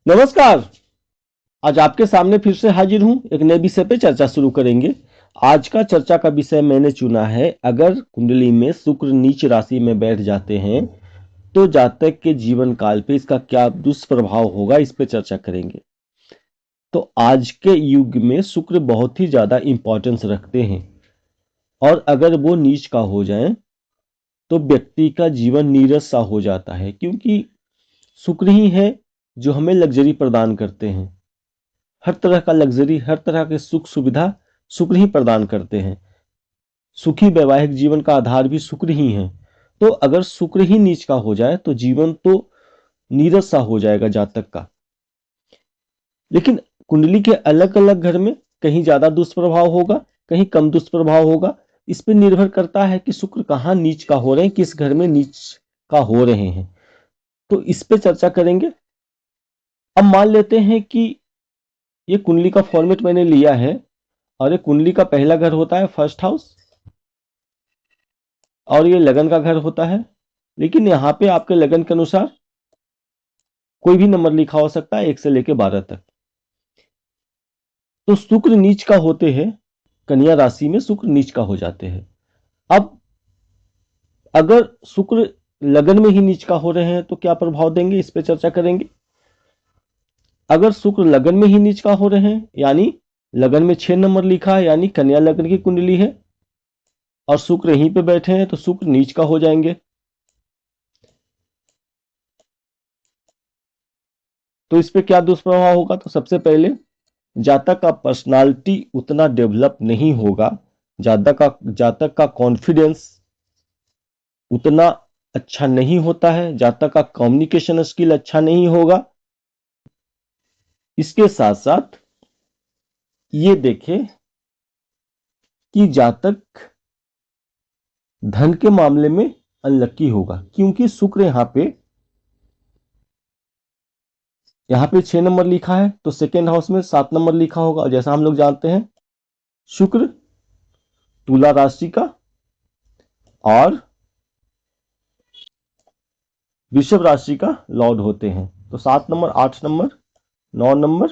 नमस्कार। आज आपके सामने फिर से हाजिर हूं। एक नए विषय पे चर्चा शुरू करेंगे। आज का चर्चा का विषय मैंने चुना है, अगर कुंडली में शुक्र नीच राशि में बैठ जाते हैं तो जातक के जीवन काल पे इसका क्या दुष्प्रभाव होगा, इस पे चर्चा करेंगे। तो आज के युग में शुक्र बहुत ही ज्यादा इंपॉर्टेंस रखते हैं और अगर वो नीच का हो जाए तो व्यक्ति का जीवन नीरस सा हो जाता है, क्योंकि शुक्र ही है जो हमें लग्जरी प्रदान करते हैं। हर तरह का लग्जरी, हर तरह के सुख सुविधा शुक्र ही प्रदान करते हैं। सुखी वैवाहिक जीवन का आधार भी शुक्र ही है। तो अगर शुक्र ही नीच का हो जाए तो जीवन तो नीरस सा हो जाएगा जातक का। लेकिन कुंडली के अलग अलग घर में कहीं ज्यादा दुष्प्रभाव होगा, कहीं कम दुष्प्रभाव होगा। इस पर निर्भर करता है कि शुक्र कहाँ नीच का हो रहे हैं, किस घर में नीच का हो रहे हैं। तो इस पे चर्चा करेंगे। अब मान लेते हैं कि ये कुंडली का फॉर्मेट मैंने लिया है और ये कुंडली का पहला घर होता है फर्स्ट हाउस और ये लगन का घर होता है। लेकिन यहाँ पे आपके लगन के अनुसार कोई भी नंबर लिखा हो सकता है, 1 से लेकर 12 तक। तो शुक्र नीच का होते हैं, कन्या राशि में शुक्र नीच का हो जाते हैं। अब अगर शुक्र लगन में ही नीच का हो रहे हैं तो क्या प्रभाव देंगे, इस पे चर्चा करेंगे। अगर शुक्र लगन में ही नीच का हो रहे हैं, यानी लगन में 6 नंबर लिखा है, यानी कन्या लगन की कुंडली है और शुक्र यहीं पे बैठे हैं, तो शुक्र नीच का हो जाएंगे। तो इस पे क्या दुष्प्रभाव होगा, तो सबसे पहले जातक का पर्सनालिटी उतना डेवलप नहीं होगा, जातक का कॉन्फिडेंस उतना अच्छा नहीं होता है, जातक का कम्युनिकेशन स्किल अच्छा नहीं होगा। इसके साथ साथ ये देखें कि जातक धन के मामले में अनलक्की होगा, क्योंकि शुक्र यहाँ पे 6 नंबर लिखा है तो सेकेंड हाउस में 7 नंबर लिखा होगा। और जैसा हम लोग जानते हैं शुक्र तुला राशि का और वृषभ राशि का लॉर्ड होते हैं। तो 7 number, 8 number, 9 number,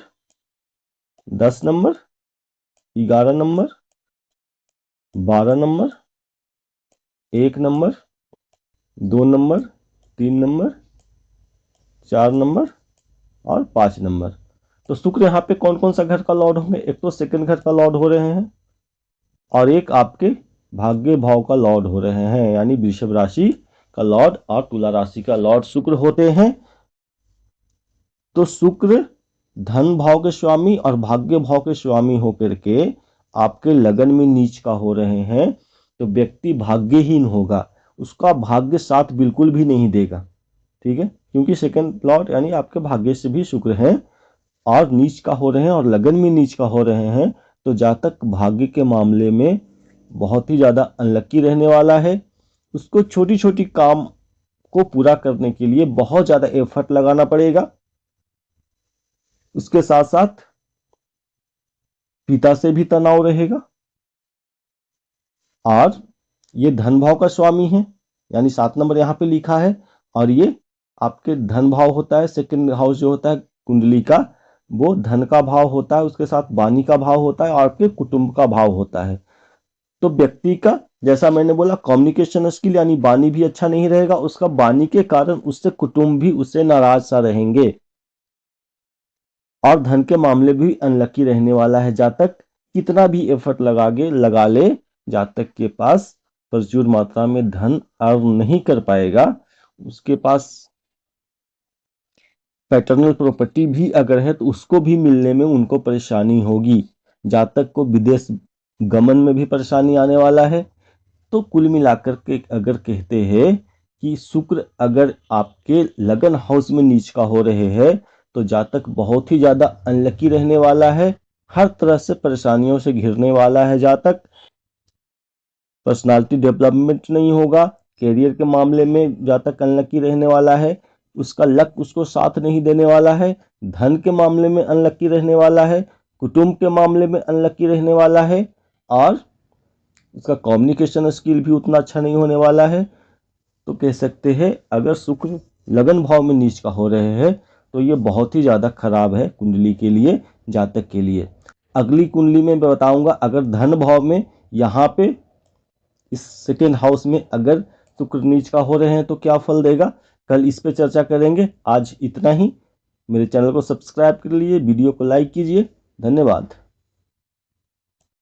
10 number, 11 number, 12 number, 1 number, 2 number, 3 number, 4 number और 5 नंबर। तो शुक्र यहाँ पे कौन कौन सा घर का लॉर्ड होंगे, एक तो सेकंड घर का लॉर्ड हो रहे हैं और एक आपके भाग्य भाव का लॉर्ड हो रहे हैं, यानी वृषभ राशि का लॉर्ड और तुला राशि का लॉर्ड शुक्र होते हैं। तो शुक्र धन भाव के स्वामी और भाग्य भाव के स्वामी होकर के आपके लगन में नीच का हो रहे हैं, तो व्यक्ति भाग्यहीन होगा, उसका भाग्य साथ बिल्कुल भी नहीं देगा। ठीक है, क्योंकि सेकंड लॉर्ड यानी आपके भाग्य से भी शुक्र है और नीच का हो रहे हैं और लगन में नीच का हो रहे हैं, तो जातक भाग्य के मामले में बहुत ही ज्यादा अनलक्की रहने वाला है। उसको छोटी छोटी काम को पूरा करने के लिए बहुत ज्यादा एफर्ट लगाना पड़ेगा। उसके साथ साथ पिता से भी तनाव रहेगा और ये धन भाव का स्वामी है, यानी 7 नंबर यहाँ पे लिखा है और ये आपके धन भाव होता है। सेकंड हाउस जो होता है कुंडली का वो धन का भाव होता है, उसके साथ वाणी का भाव होता है और आपके कुटुंब का भाव होता है। तो व्यक्ति का, जैसा मैंने बोला, कम्युनिकेशन स्किल यानी वाणी भी अच्छा नहीं रहेगा, उसका वाणी के कारण उससे कुटुंब भी उससे नाराज सा रहेंगे और धन के मामले भी अनलकी रहने वाला है। जातक कितना भी एफर्ट लगा ले, जातक के पास प्रचुर मात्रा में धन अर्न नहीं कर पाएगा। उसके पास पैटर्नल प्रॉपर्टी भी अगर है तो उसको भी मिलने में उनको परेशानी होगी। जातक को विदेश गमन में भी परेशानी आने वाला है। तो कुल मिलाकर के अगर कहते हैं कि शुक्र अगर आपके लगन हाउस में नीच का हो रहे हैं तो जातक बहुत ही ज्यादा अनलकी रहने वाला है, हर तरह से परेशानियों से घिरने वाला है। जातक पर्सनालिटी डेवलपमेंट नहीं होगा, कैरियर के मामले में जातक अनलकी रहने वाला है, उसका लक उसको साथ नहीं देने वाला है, धन के मामले में अनलकी रहने वाला है, कुटुंब के मामले में अनलकी रहने वाला है और उसका कम्युनिकेशन स्किल भी उतना अच्छा नहीं होने वाला है। तो कह सकते हैं अगर शुक्र लगन भाव में नीच का हो रहे हैं तो ये बहुत ही ज़्यादा खराब है कुंडली के लिए, जातक के लिए। अगली कुंडली में मैं बताऊंगा अगर धन भाव में यहाँ पे इस सेकेंड हाउस में अगर शुक्र नीच का हो रहे हैं तो क्या फल देगा, कल इस पे चर्चा करेंगे। आज इतना ही। मेरे चैनल को सब्सक्राइब कर लीजिए, वीडियो को लाइक कीजिए। धन्यवाद।